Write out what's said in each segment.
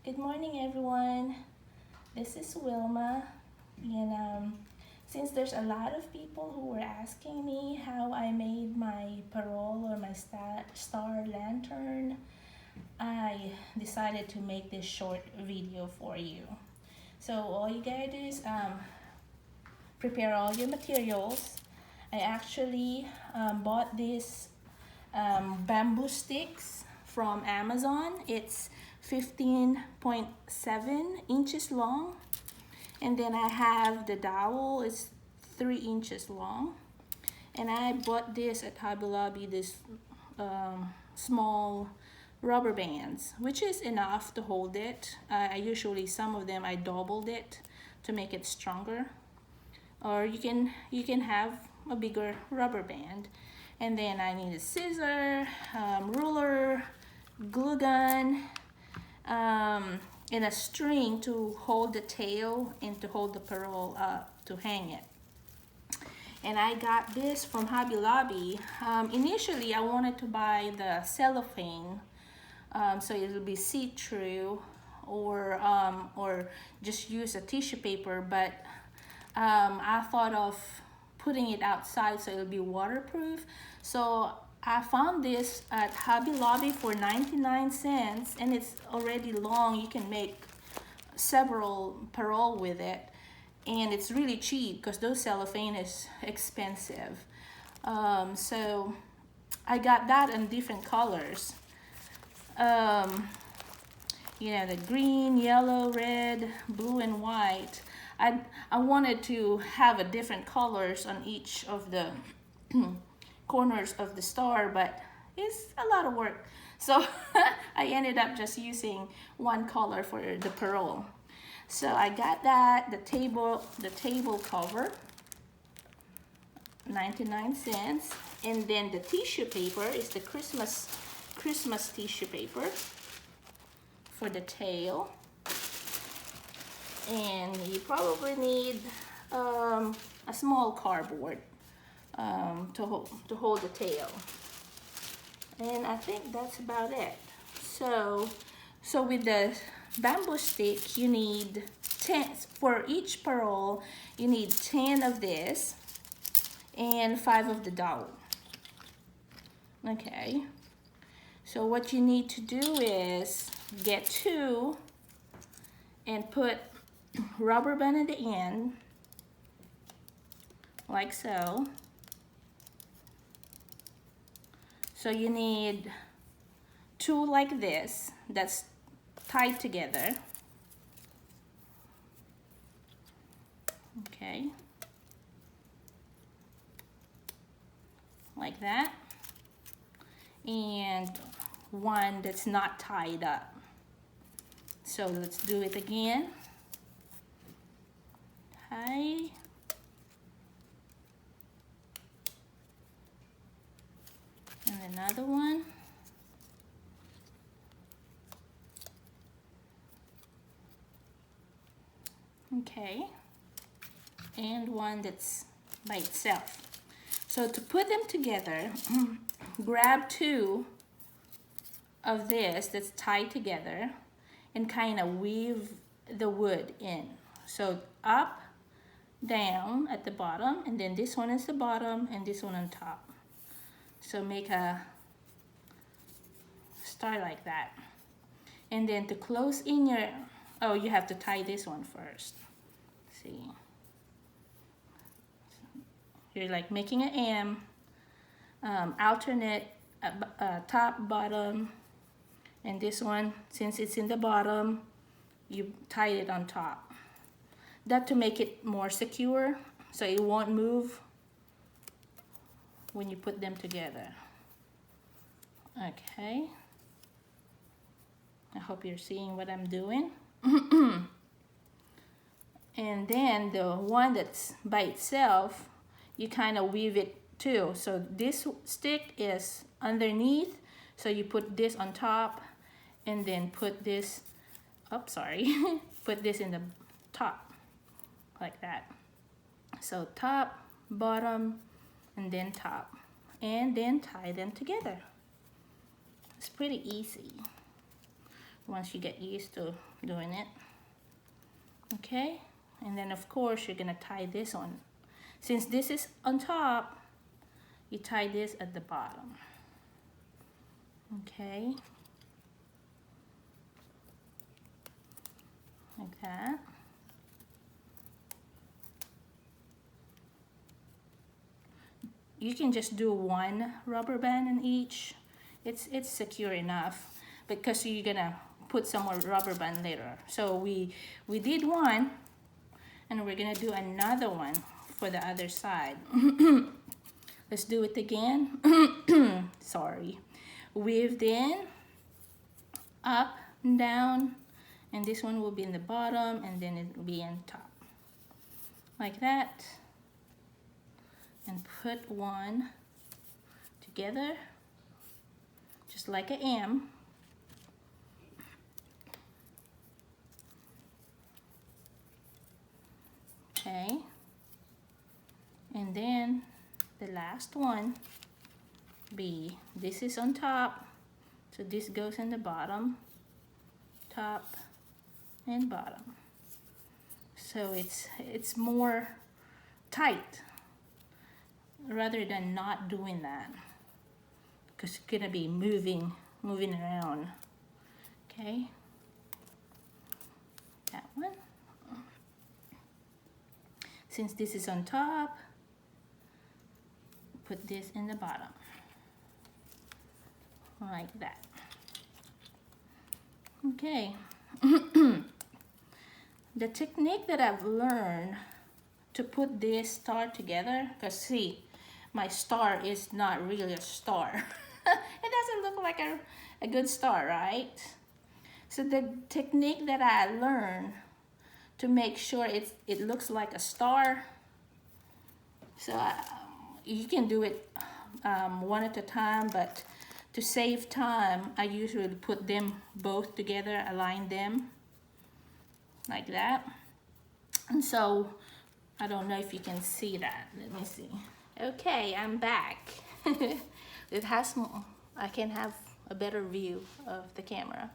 Good morning, everyone. This is Wilma, and since there's a lot of people who were asking me how I made my parol or my star lantern, I decided to make this short video for you. So all you gotta do is prepare all your materials. I actually bought these bamboo sticks from Amazon. It's 15.7 inches long, and then I have the dowel. It's 3 inches long, and I bought this at Hobby Lobby, this small rubber bands, which is enough to hold it. I usually, some of them I doubled it to make it stronger, or you can have a bigger rubber band. And then I need a scissor, ruler, glue gun, and a string to hold the tail and to hold the parol up to hang it. And I got this from Hobby Lobby. Initially I wanted to buy the cellophane, so it'll be see-through, or just use a tissue paper, but I thought of putting it outside so it'll be waterproof. So I found this at Hobby Lobby for 99 cents, and it's already long. You can make several parol with it, and it's really cheap because those cellophane is expensive. So I got that in different colors. The green, yellow, red, blue, and white. I wanted to have a different colors on each of the corners of the star, but it's a lot of work. So I ended up just using one color for the parol. So I got that, the table cover, 99 cents. And then the tissue paper is the Christmas tissue paper for the tail. And you probably need a small cardboard to hold the tail. And I think that's about it. So with the bamboo stick, you need 10, for each parol, you need 10 of this and 5 of the dowel. Okay, so what you need to do is get 2 and put rubber band at the end, like so. So you need 2 like this, that's tied together. Okay, like that. And 1 that's not tied up. So let's do it again. Tie. And another one. Okay. And 1 that's by itself. So to put them together, grab 2 of this that's tied together and kind of weave the wood in. So up, down at the bottom, and then this one is the bottom and this one on top. So make a star like that. And then to close in your, oh, you have to tie this one first. See, you're like making an M, alternate top, bottom, and this one, since it's in the bottom, you tie it on top. That to make it more secure, so it won't move when you put them together. Okay, I hope you're seeing what I'm doing. And then the one that's by itself, you kind of weave it too. So this stick is underneath, so you put this on top, and then put this, put this in the top, like that. So top, bottom, and then top, and then tie them together. It's pretty easy. once you get used to doing it. Okay, and then of course you're gonna tie this on. Since this is on top, you tie this at the bottom. Okay, like that. You can just do one rubber band in each. It's secure enough because you're gonna put some more rubber band later. So we did one, and we're gonna do another one for the other side. Let's do it again. Sorry. Weave in, up and down, and this one will be in the bottom, and then it will be on top, like that. And put one together, just like an M. Okay, and then the last one be, this is on top, so this goes in the bottom, top and bottom, so it's more tight rather than not doing that, because it's gonna be moving around. Okay, that one. Since this is on top, put this in the bottom, like that. Okay. The technique that I've learned to put this star together, because see, my star is not really a star. It doesn't look like a good star, right? So the technique that I learned to make sure it looks like a star, so you can do it one at a time, but to save time, I usually put them both together, align them like that. And so I don't know if you can see that. Let me see. Okay, I'm back. It has more, I can have a better view of the camera.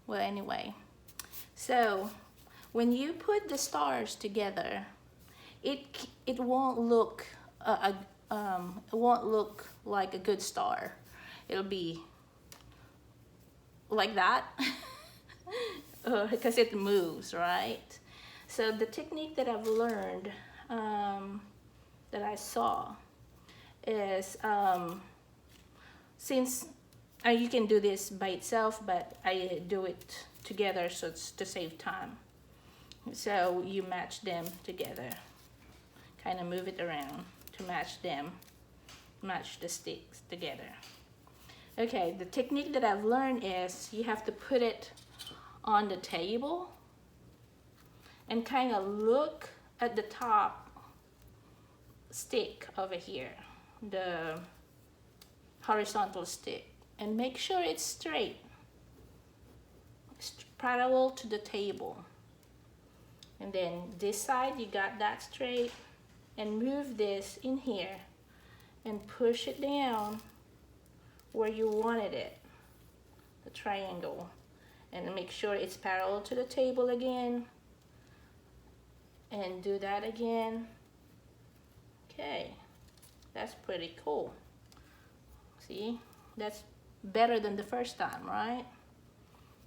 Well, anyway, so when you put the stars together, it won't look like a good star. It'll be like that because it moves, right? So the technique that I've learned, that I saw, is since you can do this by itself, but I do it together so it's to save time. So you match them together, kind of move it around to match them, match the sticks together. Okay, the technique that I've learned is you have to put it on the table and kind of look at the top stick over here, the horizontal stick, and make sure it's straight, parallel to the table. And then this side, you got that straight, and move this in here and push it down where you wanted it, the triangle, and make sure it's parallel to the table again, and do that again. Okay, that's pretty cool. See, that's better than the first time, right?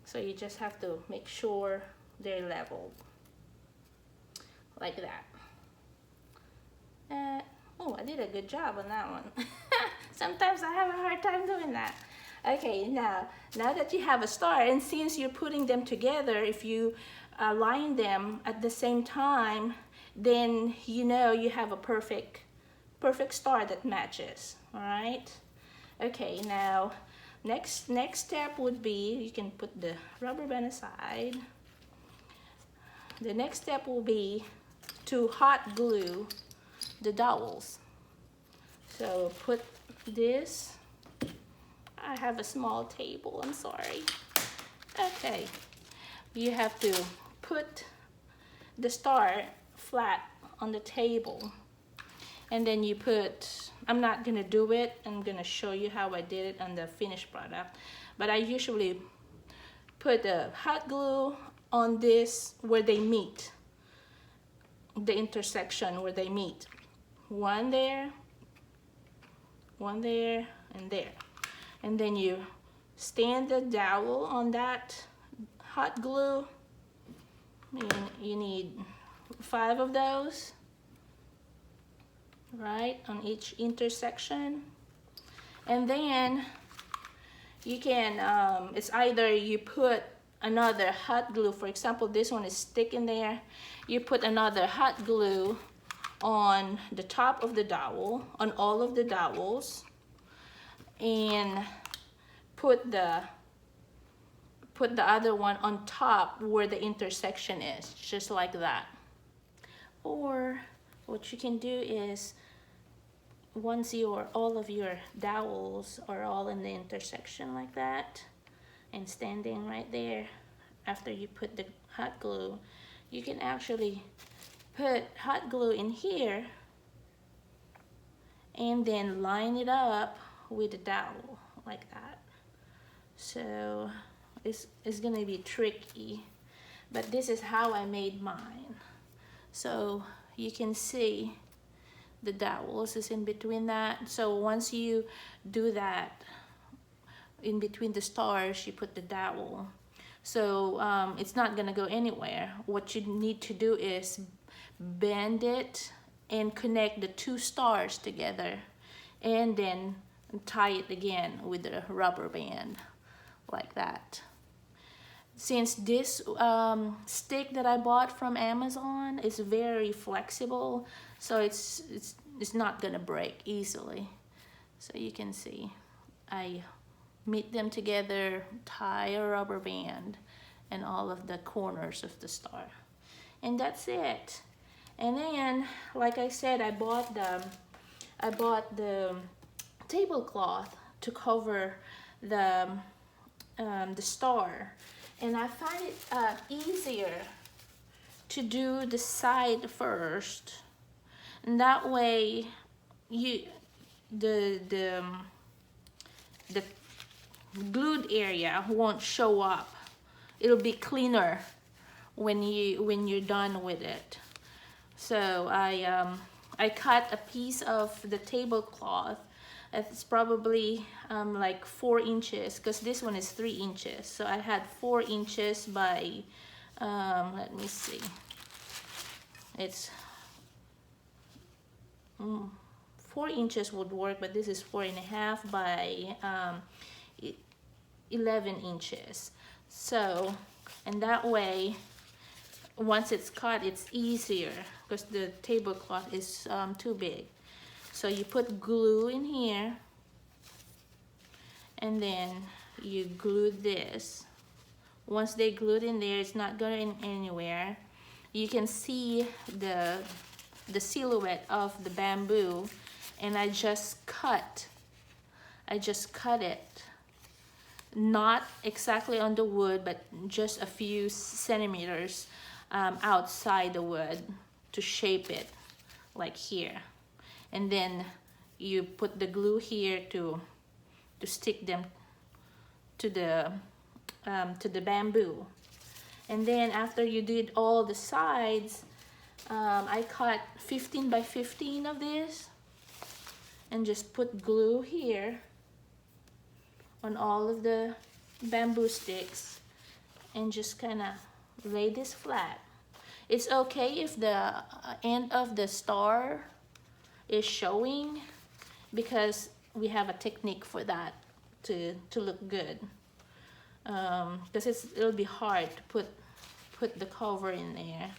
So you just have to make sure they're leveled like that. Oh, I did a good job on that one. Sometimes I have a hard time doing that. Okay, now that you have a star, and since you're putting them together, if you align them at the same time, then you know you have a perfect star that matches. All right. Okay, now next step would be, you can put the rubber band aside. The next step will be to hot glue the dowels. So put this, I have a small table, I'm sorry. Okay, you have to put the star flat on the table, and then you put, I'm not gonna do it, I'm gonna show you how I did it on the finished product, but I usually put the hot glue on this where they meet, the intersection where they meet. One there, and there. And then you stand the dowel on that hot glue. You need 5 of those, right, on each intersection. And then you can, it's either you put another hot glue, for example, this one is sticking there, you put another hot glue on the top of the dowel, on all of the dowels, and put the other one on top where the intersection is, just like that. Or what you can do is, once all of your dowels are all in the intersection like that and standing right there, after you put the hot glue, you can actually put hot glue in here and then line it up with the dowel like that. So it's gonna be tricky, but this is how I made mine. So you can see the dowels is in between that. So once you do that, in between the stars, you put the dowel. So it's not gonna go anywhere. What you need to do is bend it and connect the 2 stars together, and then tie it again with the rubber band like that. Since this stick that I bought from Amazon is very flexible, so it's not gonna break easily. So you can see I meet them together, tie a rubber band and all of the corners of the star, and that's it. And then, like I said, I bought the tablecloth to cover the star, and I find it easier to do the side first, and that way the glued area won't show up. It'll be cleaner when you're done with it. So I cut a piece of the tablecloth. It's probably like 4 inches, because this one is 3 inches. So I had 4 inches by, let me see, it's 4 inches would work, but this is 4.5 by 11 inches. So, and that way, once it's cut, it's easier, because the tablecloth is too big. So you put glue in here, and then you glue this. Once they glued in there, it's not going anywhere. You can see the silhouette of the bamboo, and I just cut it, not exactly on the wood, but just a few centimeters outside the wood to shape it like here. And then you put the glue here to stick them to the bamboo. And then after you did all the sides, I cut 15 by 15 of this and just put glue here on all of the bamboo sticks and just kind of lay this flat. It's okay if the end of the star is showing, because we have a technique for that to look good, because it'll be hard to put the cover in there.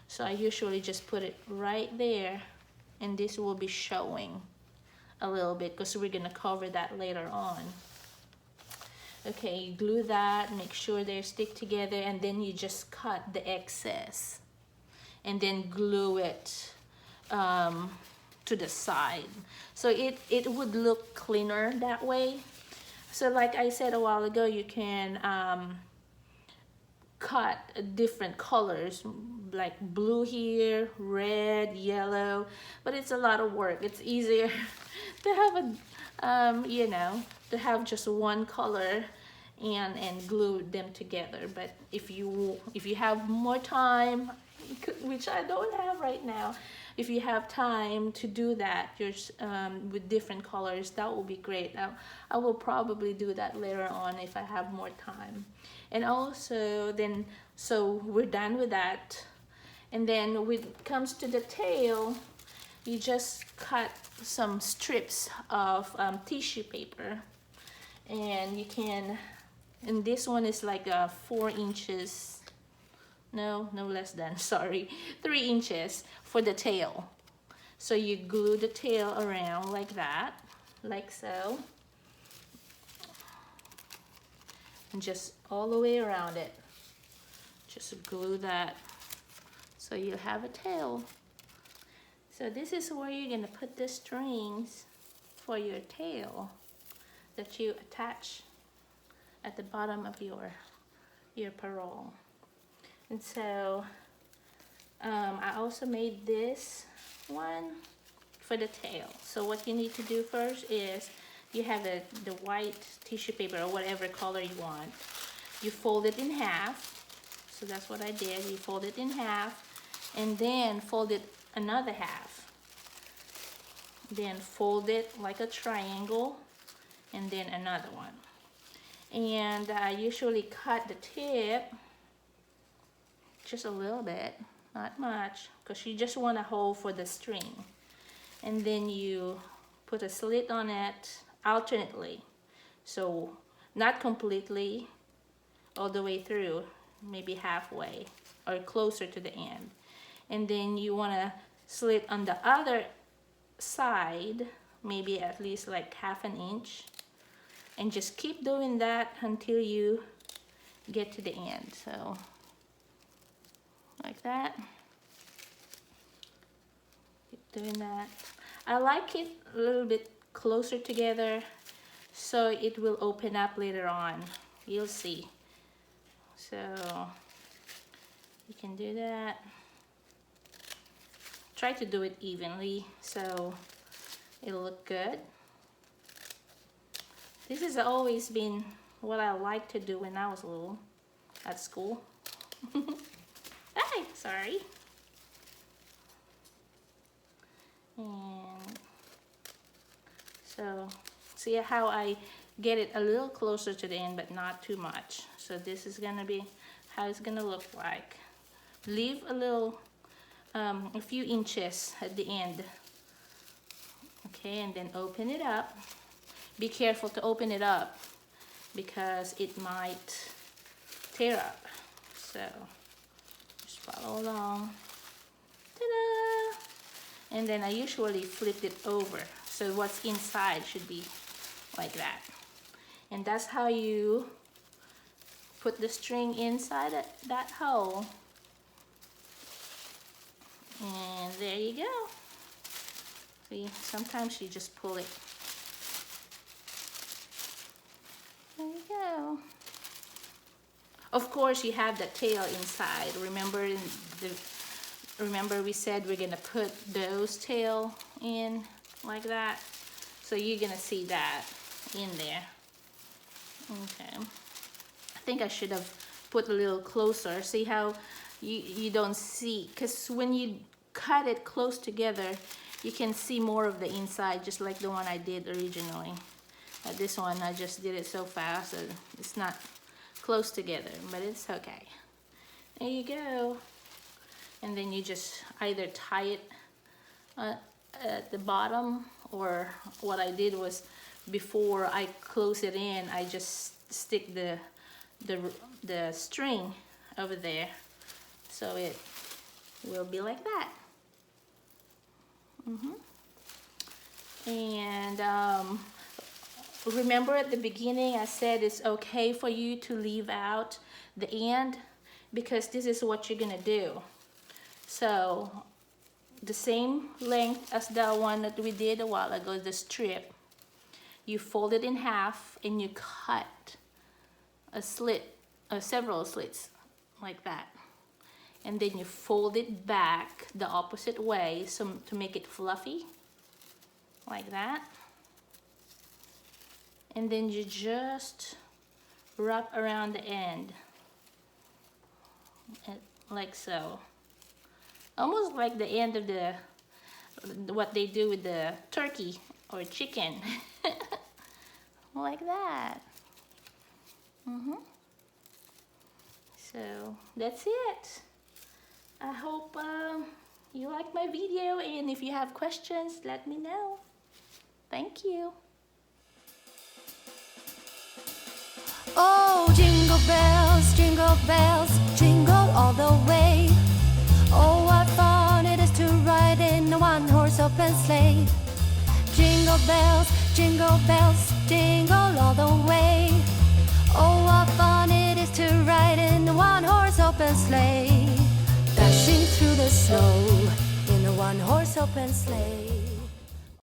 So I usually just put it right there, and this will be showing a little bit because we're gonna cover that later on. Okay, glue that, make sure they stick together, and then you just cut the excess and then glue it to the side. So it would look cleaner that way. So like I said a while ago, you can cut different colors, like blue here, red, yellow, but it's a lot of work. It's easier to have a you know, to have just one color and glue them together. But if you have more time, which I don't have right now, if you have time to do that with different colors, that will be great. I will probably do that later on if I have more time. And also then, so we're done with that. And then when it comes to the tail, you just cut some strips of tissue paper, and you can, and this one is like 4 inches, no less than, sorry, 3 inches for the tail. So you glue the tail around like that, like so, and just all the way around it, just glue that so you have a tail. So this is where you're gonna put the strings for your tail that you attach at the bottom of your parol. And so I also made this one for the tail. So what you need to do first is you have the white tissue paper or whatever color you want. You fold it in half. So that's what I did. You fold it in half and then fold it another half. Then fold it like a triangle and then another one. And I usually cut the tip just a little bit, not much, because you just want a hole for the string. And then you put a slit on it alternately. So not completely all the way through, maybe halfway or closer to the end. And then you want to slit on the other side, maybe at least like 1/2 inch. And just keep doing that until you get to the end. So like that. Keep doing that. I like it a little bit closer together so it will open up later on. You'll see. So you can do that. Try to do it evenly so it'll look good. This has always been what I liked to do when I was little at school. Hey, sorry. And so see how I get it a little closer to the end but not too much. So this is gonna be how it's gonna look like. Leave a little a few inches at the end. Okay, and then open it up. Be careful to open it up because it might tear up. So just follow along. Ta-da! And then I usually flip it over. So what's inside should be like that. And that's how you put the string inside that hole. And there you go. See, sometimes you just pull it. There you go. Of course, you have the tail inside. Remember, remember we said we're gonna put those tail in like that. So you're gonna see that in there. Okay. I think I should have put a little closer. See how you don't see, because when you cut it close together, you can see more of the inside, just like the one I did originally. This one, I just did it so fast that it's not close together, but it's okay. There you go. And then you just either tie it at the bottom, or what I did was before I close it in, I just stick the string over there so it will be like that. And remember at the beginning I said it's okay for you to leave out the end because this is what you're gonna do. So the same length as the one that we did a while ago, the strip, you fold it in half and you cut a slit, several slits like that. And then you fold it back the opposite way so to make it fluffy, like that. And then you just wrap around the end, like so. Almost like the end of the what they do with the turkey or chicken. Like that. So that's it. I hope you like my video, and if you have questions, let me know. Thank you. Oh, jingle bells, jingle all the way. Oh, what fun it is to ride in a one-horse open sleigh. Jingle bells, jingle all the way. Oh, what fun it is to ride in a one-horse open sleigh. Dashing through the snow in a one-horse open sleigh.